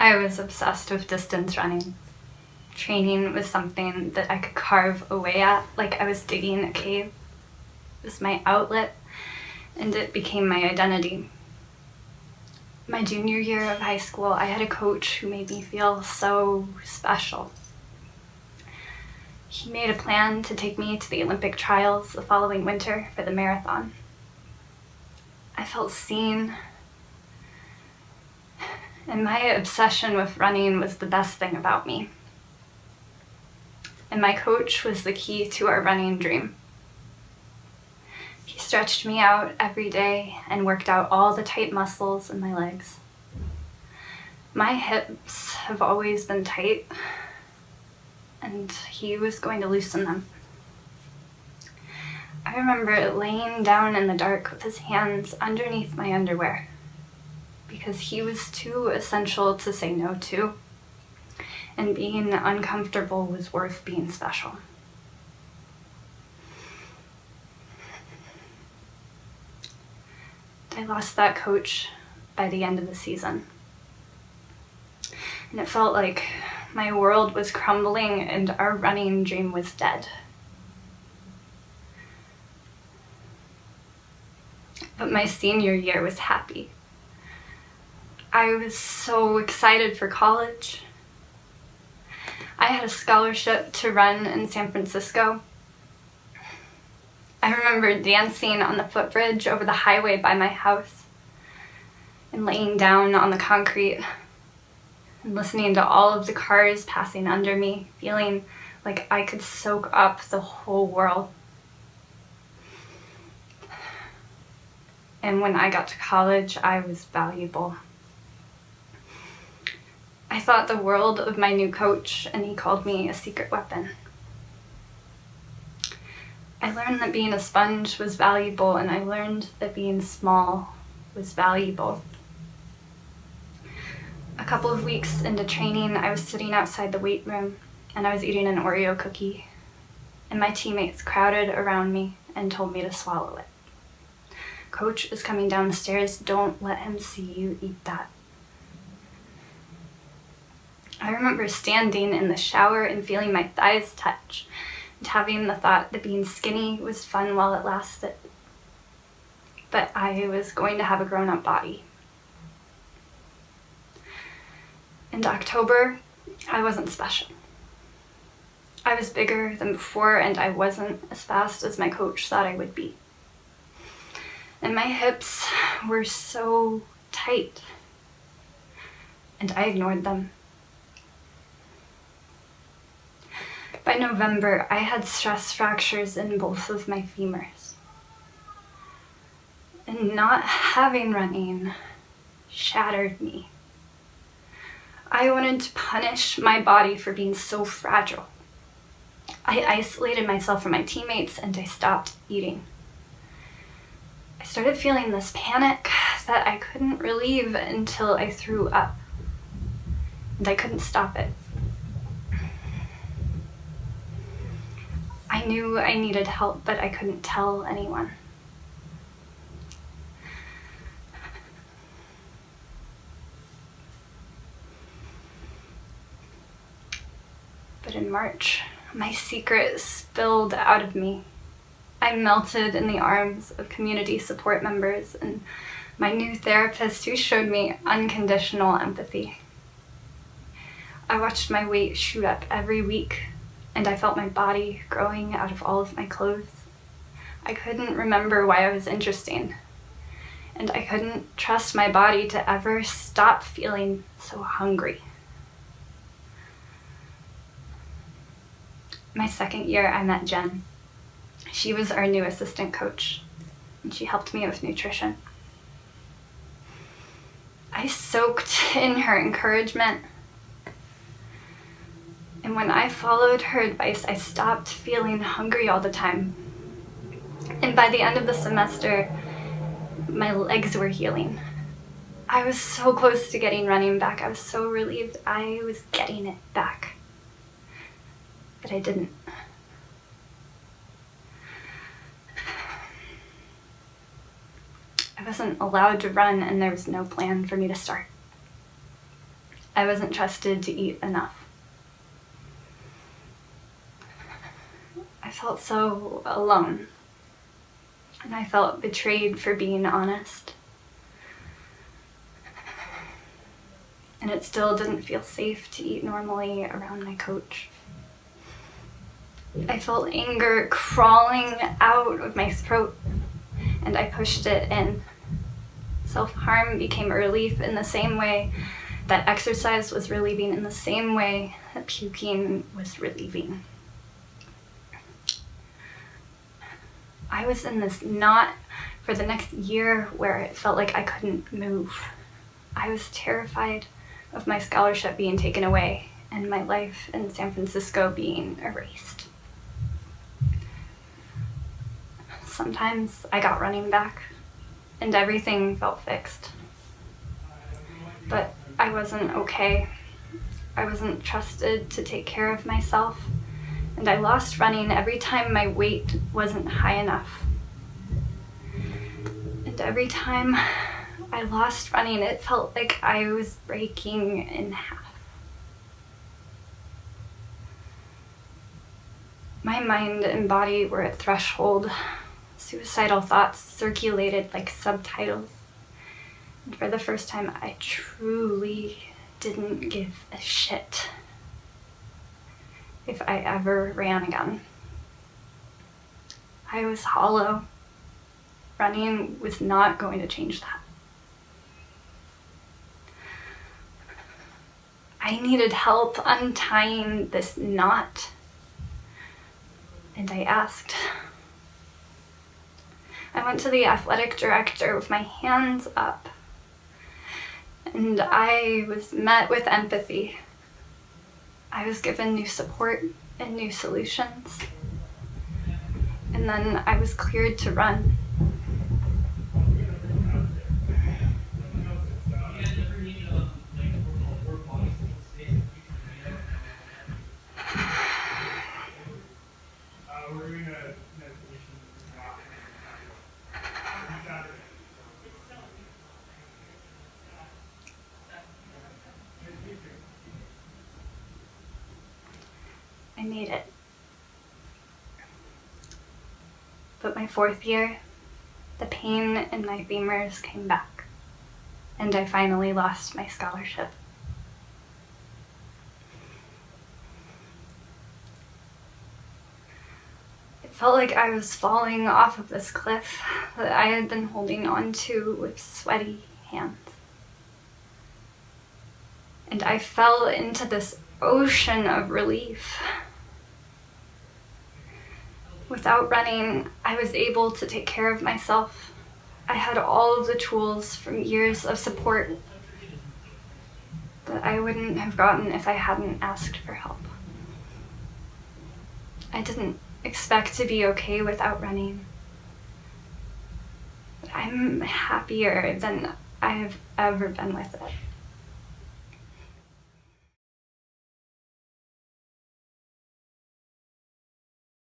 I was obsessed with distance running. Training was something that I could carve away at, like I was digging a cave. It was my outlet, and it became my identity. My junior year of high school, I had a coach who made me feel so special. He made a plan to take me to the Olympic trials the following winter for the marathon. I felt seen, and my obsession with running was the best thing about me. And my coach was the key to our running dream. He stretched me out every day and worked out all the tight muscles in my legs. My hips have always been tight, and he was going to loosen them. I remember laying down in the dark with his hands underneath my underwear, because he was too essential to say no to, and being uncomfortable was worth being special. I lost that coach by the end of the season, and it felt like my world was crumbling and our running dream was dead. But my senior year was happy. I was so excited for college. I had a scholarship to run in San Francisco. I remember dancing on the footbridge over the highway by my house and laying down on the concrete and listening to all of the cars passing under me, feeling like I could soak up the whole world. And when I got to college, I was valuable. I thought the world of my new coach, and he called me a secret weapon. I learned that being a sponge was valuable, and I learned that being small was valuable. A couple of weeks into training, I was sitting outside the weight room, and I was eating an Oreo cookie, and my teammates crowded around me and told me to swallow it. Coach is coming down the stairs. Don't let him see you eat that. I remember standing in the shower and feeling my thighs touch and having the thought that being skinny was fun while it lasted. But I was going to have a grown-up body. In October, I wasn't special. I was bigger than before, and I wasn't as fast as my coach thought I would be. And my hips were so tight, and I ignored them. By November, I had stress fractures in both of my femurs. And not having running shattered me. I wanted to punish my body for being so fragile. I isolated myself from my teammates and I stopped eating. I started feeling this panic that I couldn't relieve until I threw up. And I couldn't stop it. I knew I needed help, but I couldn't tell anyone. But in March, my secret spilled out of me. I melted in the arms of community support members and my new therapist who showed me unconditional empathy. I watched my weight shoot up every week, and I felt my body growing out of all of my clothes. I couldn't remember why I was interesting, and I couldn't trust my body to ever stop feeling so hungry. My second year, I met Jen. She was our new assistant coach, and she helped me with nutrition. I soaked in her encouragement, and when I followed her advice, I stopped feeling hungry all the time. And by the end of the semester, my legs were healing. I was so close to getting running back. I was so relieved I was getting it back. But I didn't. I wasn't allowed to run, and there was no plan for me to start. I wasn't trusted to eat enough. I felt so alone, and I felt betrayed for being honest. And it still didn't feel safe to eat normally around my coach. I felt anger crawling out of my throat, and I pushed it in. Self-harm became a relief in the same way that exercise was relieving, in the same way that puking was relieving. I was in this knot for the next year where it felt like I couldn't move. I was terrified of my scholarship being taken away and my life in San Francisco being erased. Sometimes I got running back and everything felt fixed. But I wasn't okay. I wasn't trusted to take care of myself, and I lost running every time my weight wasn't high enough. And every time I lost running, it felt like I was breaking in half. My mind and body were at threshold. Suicidal thoughts circulated like subtitles. And for the first time, I truly didn't give a shit if I ever ran again. I was hollow. Running was not going to change that. I needed help untying this knot, and I asked. I went to the athletic director with my hands up, and I was met with empathy. I was given new support and new solutions, and then I was cleared to run. I made it. But my fourth year, the pain in my femurs came back, and I finally lost my scholarship. It felt like I was falling off of this cliff that I had been holding on to with sweaty hands. And I fell into this ocean of relief. Without running, I was able to take care of myself. I had all of the tools from years of support that I wouldn't have gotten if I hadn't asked for help. I didn't expect to be okay without running. But I'm happier than I have ever been with it.